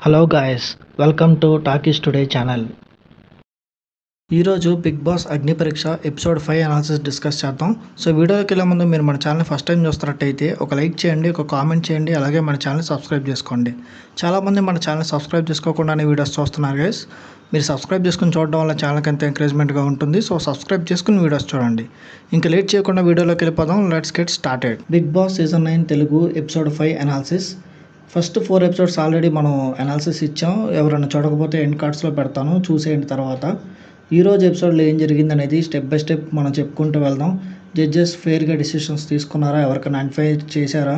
Hello guys, welcome to talkies today channel. ఈరోజు big boss అగ్ని పరీక్ష ఎపిసోడ్ 5 అనాలిసిస్ డిస్కస్ చేద్దాం. సో వీడియోకి వెళ్ళే ముందు మీరు మన ఛానల్ ఫస్ట్ టైం చూస్తున్నట్టయితే ఒక లైక్ చేయండి, ఒక కామెంట్ చేయండి, అలాగే మన ఛానల్ సబ్స్క్రైబ్ చేసుకోండి. చాలామంది మన ఛానల్ సబ్స్క్రైబ్ చేసుకోకుండానే వీడియోస్ చూస్తున్నారు గైస్. మీరు సబ్స్క్రైబ్ చేసుకుని చూడడం వల్ల ఛానల్కి ఎంత ఎంకరేజ్మెంట్గా ఉంటుంది. సో సబ్స్క్రైబ్ చేసుకుని వీడియోస్ చూడండి. ఇంకా లేట్ చేయకుండా వీడియోలోకి వెళ్ళిపోదాం. Let's get started. Bigg Boss season 9 Telugu episode 5 analysis. First 4 episodes already మనం అనాలిసిస్ ఇచ్చాం. ఎవరైనా చూడకపోతే ఎండ్ కార్డ్స్లో పెడతాను, చూసేయండి. తర్వాత ఈరోజు ఎపిసోడ్లో ఏం జరిగింది అనేది స్టెప్ బై స్టెప్ మనం చెప్పుకుంటూ వెళ్దాం. జడ్జెస్ ఫెయిర్గా డిసిషన్స్ తీసుకున్నారా, ఎవరికైనా అన్ఫెయిర్ చేశారా,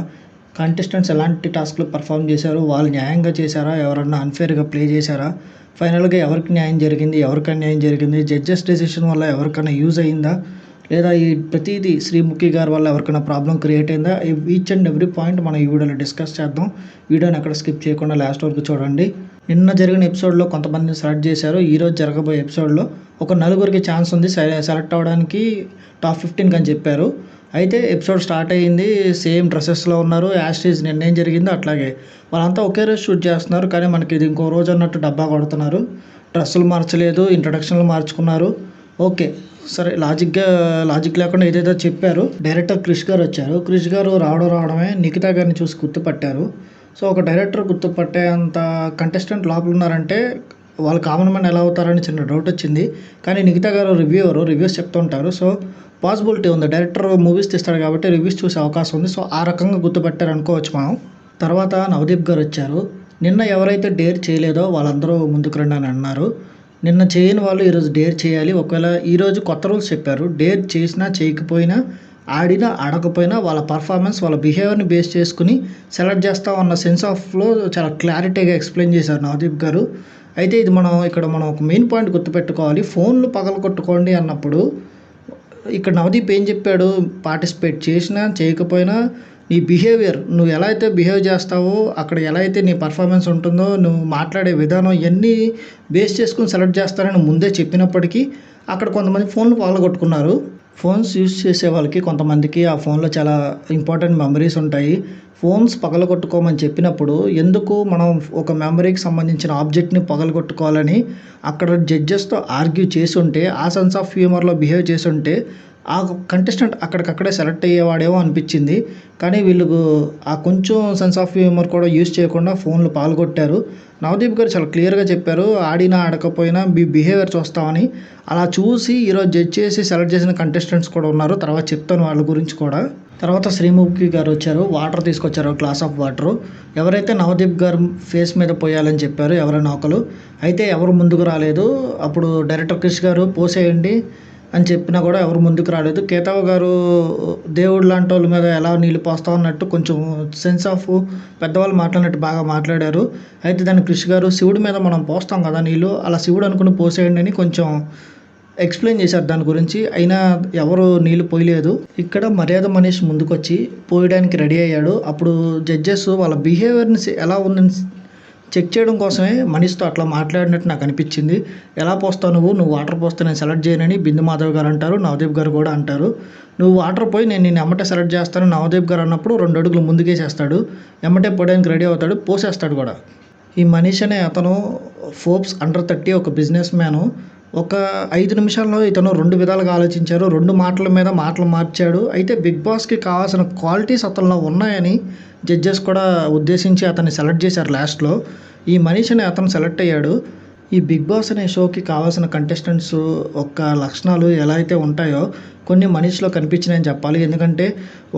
కంటెస్టెంట్స్ ఎలాంటి టాస్క్లు పర్ఫామ్ చేశారు, వాళ్ళు న్యాయంగా చేశారా, ఎవరన్నా అన్ఫెయిర్గా ప్లే చేశారా, ఫైనల్గా ఎవరికి న్యాయం జరిగింది, ఎవరికైనా న్యాయం జరిగింది, జడ్జెస్ డెసిషన్ వల్ల ఎవరికైనా యూజ్ అయిందా, లేదా ఈ ప్రతిదీ శ్రీముఖి గారి వల్ల ఎవరికైనా ప్రాబ్లం క్రియేట్ అయిందా, ఈచ్ అండ్ ఎవ్రీ పాయింట్ మనం ఈ వీడియోలో డిస్కస్ చేద్దాం. వీడియోని ఎక్కడ స్కిప్ చేయకుండా లాస్ట్ వరకు చూడండి. నిన్న జరిగిన ఎపిసోడ్లో కొంతమందిని సెలెక్ట్ చేశారు. ఈరోజు జరగబోయే ఎపిసోడ్లో ఒక నలుగురికి ఛాన్స్ ఉంది సెలెక్ట్ అవ్వడానికి, టాప్ 15 అని చెప్పారు. అయితే ఎపిసోడ్ స్టార్ట్ అయ్యింది, సేమ్ డ్రెస్సెస్లో ఉన్నారు, యాస్టీజ్ నిన్న ఏం జరిగిందో అట్లాగే వాళ్ళంతా ఒకే రోజు షూట్ చేస్తున్నారు. కానీ మనకి ఇది ఇంకో రోజు అన్నట్టు డబ్బా కొడుతున్నారు. డ్రెస్సులు మార్చలేదు, ఇంట్రడక్షన్లు మార్చుకున్నారు. ఓకే సరే, లాజిక్ లేకుండా ఏదైతే చెప్పారు. డైరెక్టర్ క్రిష్ గారు వచ్చారు. క్రిష్ గారు రావడమే నిఖితా గారిని చూసి గుర్తుపట్టారు. సో ఒక డైరెక్టర్ గుర్తుపట్టే అంత కంటెస్టెంట్ లోపల ఉన్నారంటే వాళ్ళు కామన్ మ్యాన్ ఎలా అవుతారని చిన్న డౌట్ వచ్చింది. కానీ నిఖితా గారు రివ్యూస్ చెప్తుంటారు. సో పాసిబిలిటీ ఉంది, డైరెక్టర్ మూవీస్ తీస్తాడు కాబట్టి రివ్యూస్ చూసే అవకాశం ఉంది. సో ఆ రకంగా గుర్తుపట్టారు అనుకోవచ్చు మనం. తర్వాత నవదీప్ గారు వచ్చారు. నిన్న ఎవరైతే డేర్ చేయలేదో వాళ్ళందరూ ముందుకు రండి అని అన్నారు. నిన్న చేయని వాళ్ళు ఈరోజు డేర్ చేయాలి. ఒకవేళ ఈరోజు కొత్త రూల్స్ చెప్పారు. డేర్ చేసినా చేయకపోయినా, ఆడినా ఆడకపోయినా వాళ్ళ పర్ఫార్మెన్స్, వాళ్ళ బిహేవియర్ని బేస్ చేసుకుని సెలెక్ట్ చేస్తా ఉన్న సెన్స్ ఆఫ్లో చాలా క్లారిటీగా ఎక్స్ప్లెయిన్ చేశారు నవదీప్ గారు. అయితే ఇది మనం ఒక మెయిన్ పాయింట్ గుర్తుపెట్టుకోవాలి. ఫోన్లు పగలగొట్టుకోండి అన్నప్పుడు ఇక్కడ నవదీప్ ఏం చెప్పాడు, పార్టిసిపేట్ చేసినా చేయకపోయినా నీ బిహేవియర్, నువ్వు ఎలా అయితే బిహేవ్ చేస్తావో, అక్కడ ఎలా అయితే నీ పర్ఫార్మెన్స్ ఉంటుందో, నువ్వు మాట్లాడే విధానం, ఇవన్నీ బేస్ చేసుకుని సెలెక్ట్ చేస్తారని ముందే చెప్పినప్పటికీ అక్కడ కొంతమంది ఫోన్లు పగలగొట్టుకున్నారు. ఫోన్స్ యూజ్ చేసే వాళ్ళకి కొంతమందికి ఆ ఫోన్లో చాలా ఇంపార్టెంట్ మెమరీస్ ఉంటాయి. ఫోన్స్ పగలగొట్టుకోమని చెప్పినప్పుడు ఎందుకు మనం ఒక మెమరీకి సంబంధించిన ఆబ్జెక్ట్ని పగలగొట్టుకోవాలని అక్కడ జడ్జెస్తో ఆర్గ్యూ చేసి ఉంటే, ఆ సెన్స్ ఆఫ్ హ్యూమర్లో బిహేవ్ చేసి ఉంటే ఆ కంటెస్టెంట్ అక్కడికక్కడే సెలెక్ట్ అయ్యేవాడేమో అనిపించింది. కానీ వీళ్ళకు ఆ కొంచెం సెన్స్ ఆఫ్ హ్యూమర్ కూడా యూజ్ చేయకుండా ఫోన్లు పాల్గొట్టారు. నవదీప్ గారు చాలా క్లియర్గా చెప్పారు, ఆడినా ఆడకపోయినా బిహేవియర్ చూస్తామని. అలా చూసి ఈరోజు జడ్జ్ చేసి సెలెక్ట్ చేసిన కంటెస్టెంట్స్ కూడా ఉన్నారు. తర్వాత చెప్తాను వాళ్ళ గురించి కూడా. తర్వాత శ్రీముఖి గారు వచ్చారు, వాటర్ తీసుకొచ్చారు, గ్లాస్ ఆఫ్ వాటర్. ఎవరైతే నవదీప్ గారు ఫేస్ మీద పోయాలని చెప్పారు ఎవరైనా ఒకరు, అయితే ఎవరు ముందుకు రాలేదు. అప్పుడు డైరెక్టర్ క్రిష్ గారు పోసేయండి అని చెప్పినా కూడా ఎవరు ముందుకు రాలేదు. కేతవ గారు దేవుడు లాంటి వాళ్ళ మీద ఎలా నీళ్ళు పోస్తా ఉన్నట్టు కొంచెం సెన్స్ ఆఫ్ పెద్దవాళ్ళు మాట్లాడినట్టు బాగా మాట్లాడారు. అయితే దాన్ని క్రిష్ గారు, శివుడి మీద మనం పోస్తాం కదా నీళ్ళు, అలా శివుడు అనుకుని పోసేయండి అని కొంచెం ఎక్స్ప్లెయిన్ చేశారు దాని గురించి. అయినా ఎవరు నీళ్ళు పోయలేదు. ఇక్కడ మర్యాద మనీష్ ముందుకొచ్చి పోయడానికి రెడీ అయ్యాడు. అప్పుడు జడ్జెస్ వాళ్ళ బిహేవియర్ని ఎలా ఉందని చెక్ చేయడం కోసమే మనీష్తో అట్లా మాట్లాడినట్టు నాకు అనిపించింది. ఎలా పోస్తావు నువ్వు వాటర్ పోస్తే నేను సెలెక్ట్ చేయనని బిందు మాధవ్ గారు అంటారు, నవదీప్ గారు కూడా అంటారు. నువ్వు వాటర్ పోయి నేను నిన్ను ఎమ్మటే సెలెక్ట్ చేస్తాను నవదీప్ గారు అన్నప్పుడు 2 అడుగులు ముందుకేసేస్తాడు, ఎమ్మటే పోయడానికి రెడీ అవుతాడు, పోసేస్తాడు కూడా. ఈ మనీష్ అనే అతను ఫోర్బ్స్ అండర్ 30 ఒక బిజినెస్ మ్యాను. ఒక 5 నిమిషాల్లో ఇతను 2 విధాలుగా ఆలోచించారు, 2 మాటల మీద మాటలు మార్చాడు. అయితే బిగ్ బాస్కి కావాల్సిన క్వాలిటీస్ అతనిలో ఉన్నాయని జడ్జెస్ కూడా ఉద్దేశించి అతన్ని సెలెక్ట్ చేశారు లాస్ట్లో. ఈ మనీష్ అనే అతను సెలెక్ట్ అయ్యాడు. ఈ బిగ్ బాస్ అనే షోకి కావాల్సిన కంటెస్టెంట్స్ యొక్క లక్షణాలు ఎలా అయితే ఉంటాయో కొన్ని మనీష్లో కనిపించినాయని చెప్పాలి. ఎందుకంటే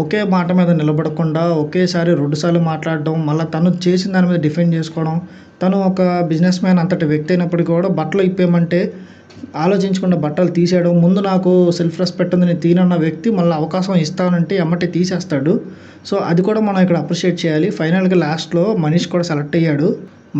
ఒకే మాట మీద నిలబడకుండా ఒకేసారి 2 సార్లు మాట్లాడడం, మళ్ళీ తను చేసిన దాని మీద డిఫెండ్ చేసుకోవడం. తను ఒక బిజినెస్ మ్యాన్ అంతటి వ్యక్తి అయినప్పటికీ కూడా బట్టలు ఇప్పేయమంటే ఆలోచించకుండా బట్టలు తీసేయడం, ముందు నాకు సెల్ఫ్ రెస్పెక్ట్ ఉంది నేను తీనన్న వ్యక్తి మళ్ళీ అవకాశం ఇస్తానంటే ఎమ్మటే తీసేస్తాడు. సో అది కూడా మనం ఇక్కడ అప్రిషియేట్ చేయాలి. ఫైనల్గా లాస్ట్లో మనీష్ కూడా సెలెక్ట్ అయ్యాడు.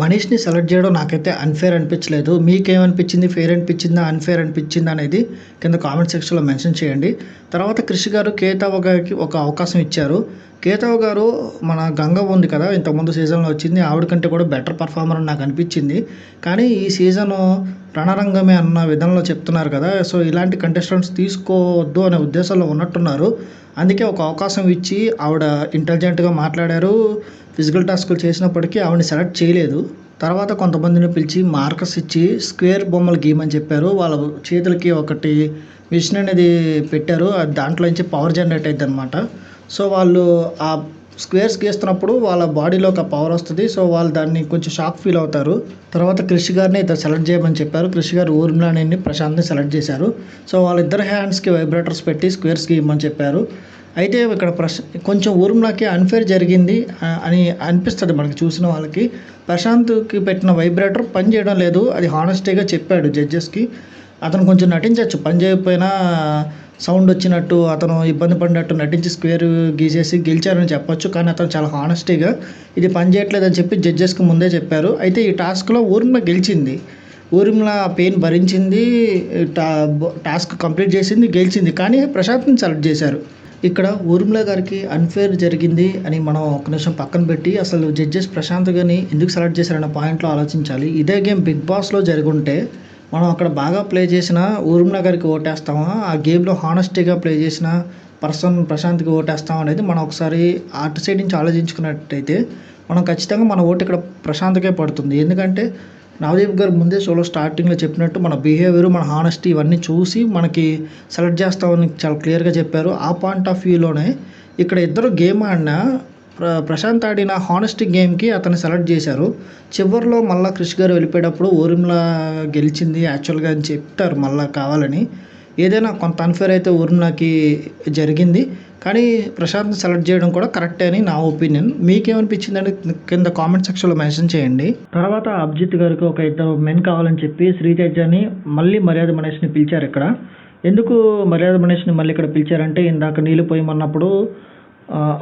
మనీష్ని సెలెక్ట్ చేయడం నాకైతే అన్ఫేర్ అనిపించలేదు. మీకేమనిపించింది, ఫేర్ అనిపించిందా, అన్ఫేర్ అనిపించిందా అనేది కింద కామెంట్ సెక్షన్లో మెన్షన్ చేయండి. తర్వాత క్రిష్ గారు కేతవ గారికి ఒక అవకాశం ఇచ్చారు. కేతవ గారు మన గంగ ఉంది కదా, ఇంతకుముందు సీజన్లో వచ్చింది, ఆవిడ కంటే కూడా బెటర్ పర్ఫార్మర్ అని నాకు అనిపించింది. కానీ ఈ సీజను రణరంగమే అన్న విధంలో చెప్తున్నారు కదా, సో ఇలాంటి కంటెస్టెంట్స్ తీసుకోవద్దు అనే ఉద్దేశంలో ఉన్నట్టున్నారు. అందుకే ఒక అవకాశం ఇచ్చి ఆవిడ ఇంటెలిజెంట్గా మాట్లాడారు. ఫిజికల్ టాస్కులు చేసినప్పటికీ ఆవిడని సెలెక్ట్ చేయలేదు. తర్వాత కొంతమందిని పిలిచి మార్కర్స్ ఇచ్చి స్క్వేర్ బొమ్మలు గీయమని చెప్పారు. వాళ్ళ చేతులకి ఒకటి మిషన్ అనేది పెట్టారు. అది దాంట్లో నుంచి పవర్ జనరేట్ అయిద్దనమాట. సో, వాళ్ళు ఆ స్క్వేర్స్ గీస్తున్నప్పుడు వాళ్ళ బాడీలోకి ఆ పవర్ వస్తది. సో, వాళ్ళు దాన్ని కొంచెం షాక్ ఫీల్ అవుతారు. తర్వాత క్రిష్ గారిని ఇద్దరు సెలెక్ట్ చేయమని చెప్పారు. క్రిష్ గారు ఊర్మిళని, ప్రశాంత్‌ని సెలెక్ట్ చేశారు. సో, వాళ్ళిద్దరి హ్యాండ్స్‌కి వైబ్రేటర్స్ పెట్టి స్క్వేర్స్ గీయమని చెప్పారు. అయితే ఇక్కడ కొంచెం ఊర్మిళకి అన్‌ఫెయిర్ జరిగింది అని అనిపిస్తది మనకి చూసిన వాళ్ళకి. ప్రశాంత్‌కి పెట్టిన వైబ్రేటర్ పని చేయడం లేదు. అది హానెస్టీగా చెప్పాడు జడ్జెస్‌కి. అతను కొంచెం నటించొచ్చు. పని చేయకపోయినా సౌండ్ వచ్చినట్టు, అతను ఇబ్బంది పడినట్టు నటించి స్క్వేర్ గీసేసి గెలిచారని చెప్పొచ్చు. కానీ అతను చాలా హానెస్టీగా ఇది పని చేయట్లేదని చెప్పి జడ్జెస్‌కి ముందే చెప్పారు. అయితే ఈ టాస్క్‌లో ఊర్మిళ గెలిచింది. ఊర్మిళ పెయిన్ భరించింది. టాస్క్ కంప్లీట్ చేసింది, గెలిచింది. కానీ ప్రశాంత్‌ని సెలెక్ట్ చేశారు. ఇక్కడ ఊర్మిళ గారికి అన్‌ఫెయిర్ జరిగింది అని మనం ఒక్క నిమిషం పక్కన పెట్టి, అసలు జడ్జెస్ ప్రశాంత్ గారిని ఎందుకు సెలెక్ట్ చేశారన్న పాయింట్‌లో ఆలోచించాలి. ఇదే గేమ్ బిగ్ బాస్‌లో జరిగుంటే మనం అక్కడ బాగా ప్లే చేసిన ఊర్మిళ గారికి ఓటేస్తామా? ఆ గేమ్‌లో హానెస్టీగా ప్లే చేసిన పర్సన్ ప్రశాంత్‌కి ఓటేస్తామా అనేది మనం ఒకసారి అటు సైడ్ నుంచి ఆలోచించుకున్నట్టయితే మనం ఖచ్చితంగా మన ఓటు ఇక్కడ ప్రశాంత్‌కే పడుతుంది. ఎందుకంటే నవదీప్ గారు ముందే షోలో స్టార్టింగ్‌లో చెప్పినట్టు మన బిహేవియర్, మన హానెస్టీ ఇవన్నీ చూసి మనకి సెలెక్ట్ చేస్తామని చాలా క్లియర్‌గా చెప్పారు. ఆ పాయింట్ ఆఫ్ వ్యూలోనే ఇక్కడ ఇద్దరు గేమ్ ఆడినా ప్రశాంత్ ఆడిన హానెస్టీ గేమ్‌కి అతన్ని సెలెక్ట్ చేశారు. చివర్లో మళ్ళా క్రిష్ గారు వెళ్ళిపోయేటప్పుడు ఊర్మిళ గెలిచింది యాక్చువల్‌గా అని చెప్తారు మళ్ళా కావాలని. ఏదైనా కొంత అన్‌ఫెయిర్ అయితే ఊర్మిళకి జరిగింది. కానీ ప్రశాంత్‌ని సెలెక్ట్ చేయడం కూడా కరెక్టే అని నా ఒపీనియన్. మీకేమనిపించిందని కింద కామెంట్ సెక్షన్‌లో మెన్షన్ చేయండి. తర్వాత అభిజిత్ గారికి ఒక ఇద్దరు మెన్ కావాలని చెప్పి శ్రీతేజని మళ్ళీ మర్యాద మనీష్‌ని పిలిచారు ఇక్కడ. ఎందుకు మర్యాద మనీష్‌ని మళ్ళీ ఇక్కడ పిలిచారంటే ఇందాక నీళ్ళు పోయమన్నప్పుడు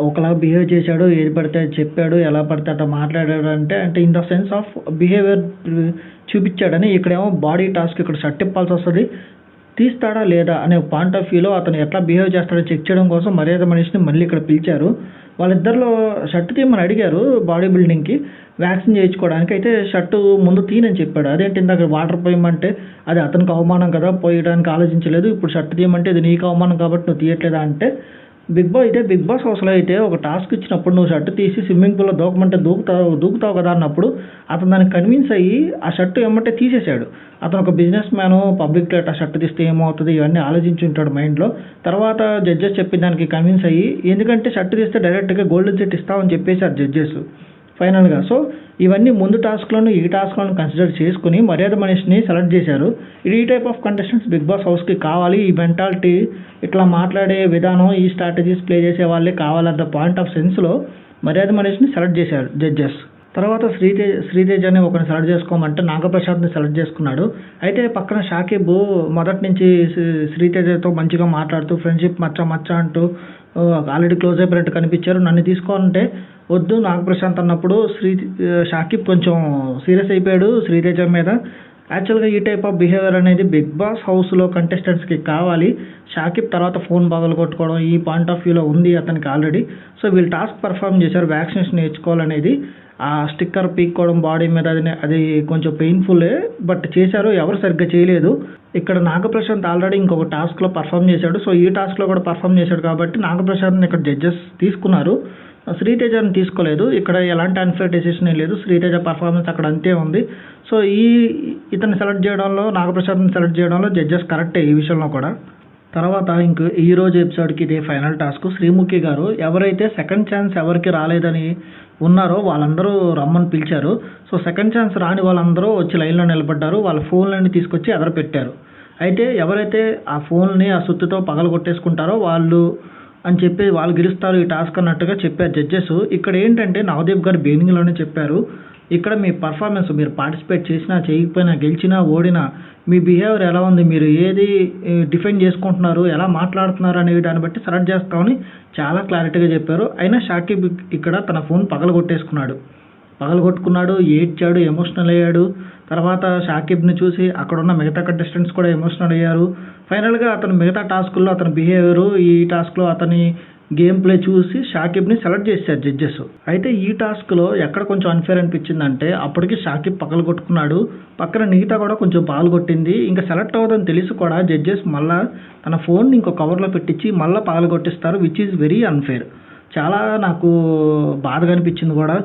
ఒకలా బిహేవ్ చేశాడు. ఏది పడితే అది చెప్పాడు. ఎలా పడితే అట్లా మాట్లాడాడు అంటే in the sense of behaviour చూపించాడని. ఇక్కడేమో బాడీ టాస్క్ ఇక్కడ షర్ట్ ఇప్పాల్సి వస్తది. తీస్తాడా లేదా అనే పాయింట్ ఆఫ్ వ్యూలో అతను ఎట్లా బిహేవ్ చేస్తాడో చెక్ చేయడం కోసం మర్యాద మనీష్‌ని మళ్ళీ ఇక్కడ పిలిచారు. వాళ్ళిద్దరిలో షర్ట్ తీయమని అడిగారు బాడీ బిల్డింగ్‌కి వ్యాక్సిన్ చేయించుకోవడానికి. అయితే షర్టు ముందు తీయనని చెప్పాడు. అదేంటి ఇందాక వాటర్ పోయమంటే అది అతనికి అవమానం కదా, పోయడానికి ఆలోచించలేదు. ఇప్పుడు షర్ట్ తీయమంటే ఇది నీకు అవమానం కాబట్టి నువ్వు తీయట్లేదా అంటే బిగ్ బాస్ హౌస్‌లో అయితే ఒక టాస్క్ ఇచ్చినప్పుడు నువ్వు షర్ట్ తీసి స్విమ్మింగ్ పూల్‌లో దూకమంటే దూకుతావు కదా అన్నప్పుడు అతను దానికి కన్విన్స్ అయ్యి ఆ షర్ట్ ఎమ్మటే తీసేశాడు. అతను ఒక బిజినెస్ మ్యాను, పబ్లిక్‌లో ఇట్లా షర్ట్ తీస్తే ఏమవుతది ఇవన్నీ ఆలోచించి ఉంటాడు మైండ్‌లో. తర్వాత జడ్జెస్ చెప్పిన దానికి కన్విన్స్ అయ్యి ఎందుకంటే షర్ట్ తీస్తే డైరెక్ట్‌గా గోల్డెన్ సెట్ ఇస్తామని చెప్పేశారు జడ్జెస్ ఫైనల్‌గా. సో, ఇవన్నీ ముందు టాస్క్‌లోను ఈ టాస్క్‌లోను కన్సిడర్ చేసుకొని మర్యాద మనీష్‌ని సెలెక్ట్ చేశారు. ఈ type of contestants Bigg Boss హౌస్‌కి కావాలి. ఈ మెంటాలిటీ, ఇట్లా మాట్లాడే విధానం, ఈ స్ట్రాటజీస్ ప్లే చేసే వాళ్ళే కావాలన్న పాయింట్ ఆఫ్ సెన్స్‌లో మర్యాద మనీష్‌ని సెలెక్ట్ చేశారు జడ్జెస్. తర్వాత శ్రీతేజని ఒకరిని సెలెక్ట్ చేసుకోమంటే నాగప్రసాద్‌ని సెలెక్ట్ చేసుకున్నాడు. అయితే పక్కన షాకిబ్ మొదటి నుంచి శ్రీతేజతో మంచిగా మాట్లాడుతూ ఫ్రెండ్షిప్ మచ్చ అంటూ ఆల్రెడీ క్లోజ్ అయిపోయినట్టు కనిపించారు. నన్ను తీసుకోవాలంటే వద్దు నాగప్రశాంత్ అన్నప్పుడు షాకిబ్ కొంచెం సీరియస్ అయిపోయాడు శ్రీతేజ మీద. యాక్చువల్‌గా ఈ టైప్ ఆఫ్ బిహేవియర్ అనేది బిగ్ బాస్ హౌస్‌లో కంటెస్టెంట్స్‌కి కావాలి. షాకిబ్ తర్వాత ఫోన్ పగలగొట్టుకోవడం ఈ పాయింట్ ఆఫ్ వ్యూలో ఉంది అతనికి ఆల్రెడీ. సో, వీళ్ళు టాస్క్ పర్ఫార్మ్ చేశారు. వ్యాక్సినేషన్ నేర్చుకోవాలనేది ఆ స్టిక్కర్ పీక్కోవడం బాడీ మీద అది కొంచెం పెయిన్‌ఫుల్లే. బట్ చేశారు. ఎవరు సరిగ్గా చేయలేదు. ఇక్కడ నాగప్రశాంత్ ఆల్రెడీ ఇంకొక టాస్క్‌లో పర్ఫార్మ్ చేశాడు. సో, ఈ టాస్క్‌లో కూడా పర్ఫార్మ్ చేశాడు కాబట్టి నాగప్రశాంత్‌ని ఇక్కడ జడ్జెస్ తీసుకున్నారు. శ్రీతేజని తీసుకోలేదు. ఇక్కడ ఎలాంటి అన్‌ఫెయిర్ డెసిషన్ ఏం లేదు. శ్రీతేజ పర్ఫార్మెన్స్ అక్కడ అంతే ఉంది. సో, ఇతన్ని సెలెక్ట్ చేయడంలో, నాగప్రసాద్‌ని సెలెక్ట్ చేయడంలో జడ్జెస్ కరెక్టే ఈ విషయంలో కూడా. తర్వాత ఈరోజు ఎపిసోడ్‌కి ఇదే ఫైనల్ టాస్క్. శ్రీముఖి గారు ఎవరైతే సెకండ్ ఛాన్స్ ఎవరికి రాలేదని ఉన్నారో వాళ్ళందరూ రమ్మని పిలిచారు. సో, సెకండ్ ఛాన్స్ రాని వాళ్ళందరూ వచ్చి లైన్‌లో నిలబడ్డారు. వాళ్ళ ఫోన్‌లన్నీ తీసుకొచ్చి ఎదరపెట్టారు. అయితే ఎవరైతే ఆ ఫోన్‌ని ఆ సుత్తితో పగలగొట్టేసుకుంటారో వాళ్ళు అని చెప్పి వాళ్ళు గెలుస్తారు ఈ టాస్క్ అన్నట్టుగా చెప్పారు జడ్జెస్. ఇక్కడ ఏంటంటే నవదీప్ గారు బిగినింగ్‌లోనే చెప్పారు. ఇక్కడ మీ పర్ఫార్మెన్స్ మీరు పార్టిసిపేట్ చేసినా, చేయకపోయినా, గెలిచినా, ఓడినా మీ బిహేవియర్ ఎలా ఉంది, మీరు ఏది డిఫెండ్ చేసుకుంటున్నారు, ఎలా మాట్లాడుతున్నారు అనే దాన్ని బట్టి సెలెక్ట్ చేస్తామని చాలా క్లారిటీగా చెప్పారు. అయినా షాకిబ్ ఇక్కడ తన ఫోన్ పగలగొట్టుకున్నాడు, ఏడ్చాడు, ఎమోషనల్ అయ్యాడు. తర్వాత షాకిబ్‌ని చూసి అక్కడున్న మిగతా కంటెస్టెంట్స్ కూడా ఎమోషనల్ అయ్యారు. ఫైనల్‌గా అతను మిగతా టాస్కుల్లో అతని బిహేవియరు, ఈ టాస్క్‌లో అతని గేమ్ ప్లే చూసి షాకిబ్‌ని సెలెక్ట్ చేశారు జడ్జెస్. అయితే ఈ టాస్క్‌లో ఎక్కడ కొంచెం అన్‌ఫెయిర్ అనిపించిందంటే అప్పటికి షాకిబ్ పగలగొట్టుకున్నాడు. పక్కన నిఖిత కూడా కొంచెం పగలగొట్టింది. ఇంకా సెలెక్ట్ అవ్వదని తెలిసి కూడా జడ్జెస్ మళ్ళా తన ఫోన్‌ని ఇంకో కవర్‌లో పెట్టించి మళ్ళా పగలగొట్టిస్తారు. Which is very unfair. చాలా నాకు బాధగా అనిపించింది కూడా.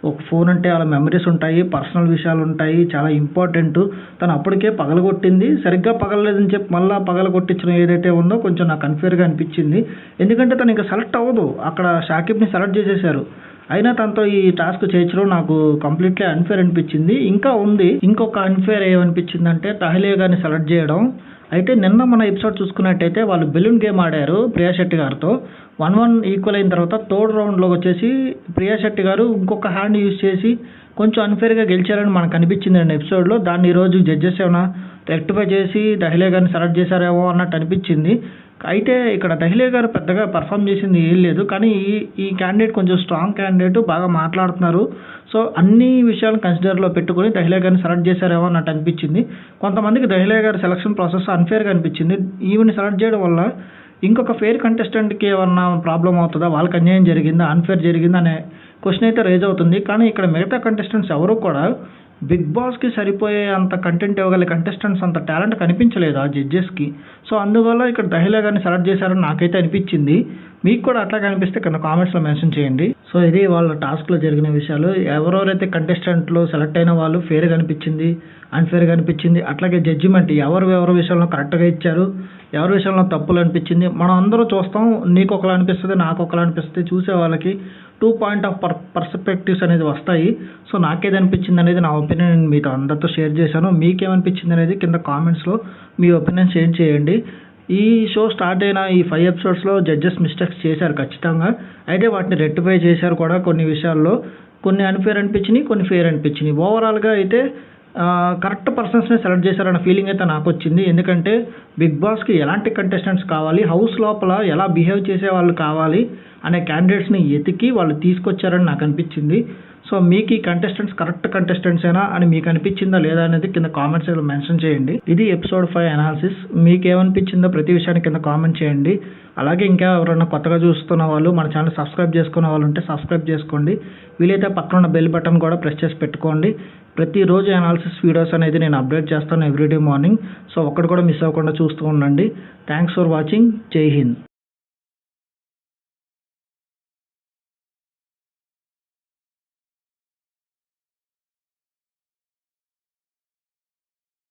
ఒక ఫోన్ అంటే అలా మెమరీస్ ఉంటాయి, పర్సనల్ విషయాలు ఉంటాయి, చాలా ఇంపార్టెంట్. తను అప్పటికే పగలగొట్టింది, సరిగ్గా పగలలేదని చెప్పి మళ్ళీ పగలగొట్టించడం ఏదైతే ఉందో కొంచెం నాకు అన్ఫేర్గా అనిపించింది. ఎందుకంటే తను ఇంకా సెలెక్ట్ అవ్వదు, అక్కడ షాకిబ్ని సెలెక్ట్ చేసేసారు. అయినా తనతో ఈ టాస్క్ చేయించడం నాకు కంప్లీట్లీ అన్ఫేర్ అనిపించింది. ఇంకా ఉంది, ఇంకొక అన్ఫేర్ ఏమనిపించిందంటే తహలియా గారిని సెలెక్ట్ చేయడం. అయితే నిన్న మన ఎపిసోడ్ చూసుకున్నట్టయితే వాళ్ళు బెలూన్ గేమ్ ఆడారు ప్రియా శెట్టి గారితో. 1-1 ఈక్వల్ అయిన తర్వాత థర్డ్ రౌండ్లో వచ్చేసి ప్రియా శెట్టి గారు ఇంకొక హ్యాండ్ యూజ్ చేసి కొంచెం అన్ఫేర్గా గెలిచారని మనకు అనిపించింది అండి ఎపిసోడ్లో. దాన్ని ఈరోజు జడ్జెస్ ఏమైనా రెక్టిఫై చేసి దహ్లియా గారిని సెలెక్ట్ చేశారేమో అన్నట్టు అనిపించింది. అయితే ఇక్కడ దహ్లియా గారు పెద్దగా పర్ఫామ్ చేసింది ఏం లేదు, కానీ ఈ క్యాండిడేట్ కొంచెం స్ట్రాంగ్ క్యాండిడేట్, బాగా మాట్లాడుతున్నారు. సో అన్ని విషయాలను కన్సిడర్లో పెట్టుకొని దహ్లియా గారిని సెలెక్ట్ చేశారేమో అన్నట్టు అనిపించింది. కొంతమందికి దహ్లియా గారి సెలక్షన్ ప్రాసెస్ అన్ఫేర్గా అనిపించింది. ఈవెన్ని సెలెక్ట్ చేయడం వల్ల ఇంకొక ఫెయిర్ కంటెస్టెంట్కి ఏమన్నా ప్రాబ్లం అవుతుందా, వాళ్ళకి అన్యాయం జరిగిందా, అన్ఫేర్ జరిగిందా అనే క్వశ్చన్ అయితే రేజ్ అవుతుంది. కానీ ఇక్కడ మిగతా కంటెస్టెంట్స్ ఎవరు కూడా బిగ్ బాస్కి సరిపోయే అంత కంటెంట్ ఇవ్వగల కంటెస్టెంట్స్ అంత టాలెంట్ కనిపించలేదు ఆ జడ్జెస్కి. సో అందువల్ల ఇక్కడ దహ్లియా గారిని సెలెక్ట్ చేశారని నాకైతే అనిపించింది. మీకు కూడా అట్లా కనిపిస్తే కింద కామెంట్స్లో మెన్షన్ చేయండి. సో ఇది వాళ్ళ టాస్క్లో జరిగిన విషయాలు. ఎవరెవరైతే కంటెస్టెంట్లు సెలెక్ట్ అయిన వాళ్ళు ఫేర్గా అనిపించింది, అన్ఫేర్గా అనిపించింది, అట్లాగే జడ్జిమెంట్ ఎవరి విషయంలో కరెక్ట్గా ఇచ్చారు, ఎవరి విషయంలో తప్పులు అనిపించింది, మనం అందరూ చూస్తాం. నీకు ఒకలా అనిపిస్తుంది, నాకు ఒకలా అనిపిస్తుంది. చూసే వాళ్ళకి 2 పాయింట్ ఆఫ్ పర్స్పెక్టివ్స్ అనేది వస్తాయి. సో నాకేది అనిపించింది అనేది నా ఒపీనియన్ మీతో అందరితో షేర్ చేశాను. మీకేమనిపించింది అనేది కింద కామెంట్స్లో మీ ఒపీనియన్ షేర్ చేయండి. ఈ షో స్టార్ట్ అయిన ఈ 5 ఎపిసోడ్స్లో జడ్జెస్ మిస్టేక్స్ చేశారు ఖచ్చితంగా. అయితే వాటిని రెక్టిఫై చేశారు కూడా. కొన్ని విషయాల్లో కొన్ని అన్ఫేర్ అనిపించినాయి, కొన్ని ఫేర్ అనిపించినాయి. ఓవరాల్గా అయితే కరెక్ట్ పర్సన్స్ని సెలెక్ట్ చేశారన్న ఫీలింగ్ అయితే నాకు వచ్చింది. ఎందుకంటే బిగ్ బాస్కి ఎలాంటి కంటెస్టెంట్స్ కావాలి, హౌస్ లోపల ఎలా బిహేవ్ చేసే వాళ్ళు కావాలి అనే క్యాండిడేట్స్ని ఎతికి వాళ్ళు తీసుకొచ్చారని నాకు అనిపించింది. సో మీకు ఈ కంటెస్టెంట్స్ కరెక్ట్ కంటెస్టెంట్స్ అయినా అని మీకు అనిపించిందా లేదా అనేది కింద కామెంట్స్లో మెన్షన్ చేయండి. ఇది ఎపిసోడ్ 5 అనాలిసిస్. మీకు ఏమనిపించిందో ప్రతి విషయాన్ని కింద కామెంట్ చేయండి. అలాగే ఇంకా ఎవరైనా కొత్తగా చూస్తున్న వాళ్ళు మన ఛానల్ సబ్స్క్రైబ్ చేసుకున్న వాళ్ళు ఉంటే సబ్స్క్రైబ్ చేసుకోండి. వీలైతే పక్కన ఉన్న బెల్ బటన్ కూడా ప్రెస్ చేసి పెట్టుకోండి. ప్రతిరోజు అనాలిసిస్ వీడియోస్ అనేది నేను అప్డేట్ చేస్తాను ఎవ్రీడే మార్నింగ్. సో ఒక్కటి కూడా మిస్ అవ్వకుండా చూస్తూ ఉండండి. Thanks for watching. జై హింద్.